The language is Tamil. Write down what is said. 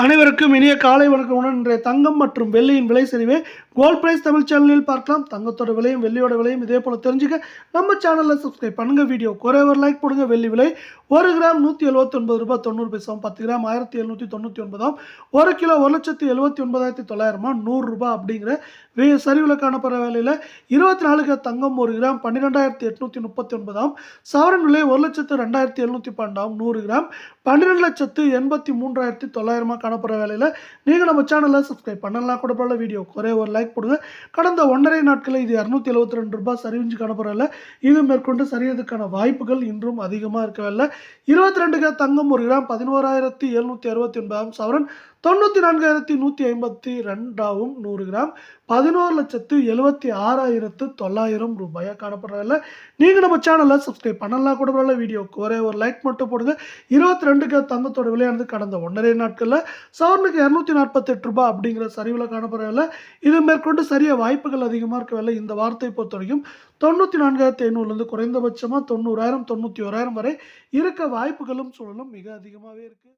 அனைவருக்கும் இனிய காலை வணக்கமுடன் இன்றைய தங்கம் மற்றும் வெள்ளியின் விலை சரிவை கோல்ட் பிரைஸ் தமிழ் சேனலில் பார்க்கலாம். தங்கத்தோட விலையும் வெள்ளியோட விலையும் இதே போல தெரிஞ்சுக்க நம்ம சேனலில் சப்ஸ்கிரைப் பண்ணுங்க. வீடியோ குறை ஒரு லைக் போடுங்க. வெள்ளி விலை 1 கிராம் 179 ரூபாய் 90 பைசாவும், 10 கிராம் 1799, 1 கிலோ 1,79,900 100 ரூபாய் அப்படிங்கிற சரிவில் காணப்படுற வேலையில் 24 கிராம் தங்கம் 1 கிராம் 12,839, சவரன் விலை 1,02,712, 100 கிராம் 12,83,900 காணப்படுற வேலையில் நீங்கள் நம்ம சேனலை சப்ஸ்கிரைப் பண்ணலாம் கூட பரவாயில்ல. வீடியோ குறை ஒரு லைக் போடுங்க. கடந்த 1.5 நாட்களில் இது 272 ரூபாய் சரிவிஞ்சு காணப்படுறதில்ல. இது மேற்கொண்டு சரியதுக்கான வாய்ப்புகள் இன்றும் அதிகமாக இருக்கவில்லை. 22 கிராம் தங்கம் 1 கிராம் 11,769, சவரன் 94,152, 100 கிராம் 11,76,900 ரூபாயாக காணப்படுறதில்ல. நீங்கள் நம்ம சேனலை சப்ஸ்கிரைப் பண்ணலாம் கூட பரவாயில்ல. வீடியோ குறை ஒரு லைக் மட்டும் போடுங்க. 22 கிராம் தங்கத்தோட விலையானது கடந்த 1.5 நாட்களில் சவரனுக்கு 248 ரூபாய் அப்படிங்கிற சரிவில் காணப்படுறதில்ல. இது மேற்கொண்டு சரிய வாய்ப்புகள் அதிகமாக இருக்கவில்லை. இந்த வாரத்தை பொறுத்த வரைக்கும் 94,500 குறைந்தபட்சமாக 90,000 91,000 வரை இருக்க வாய்ப்புகளும் சூழலும் மிக அதிகமாகவே இருக்குது.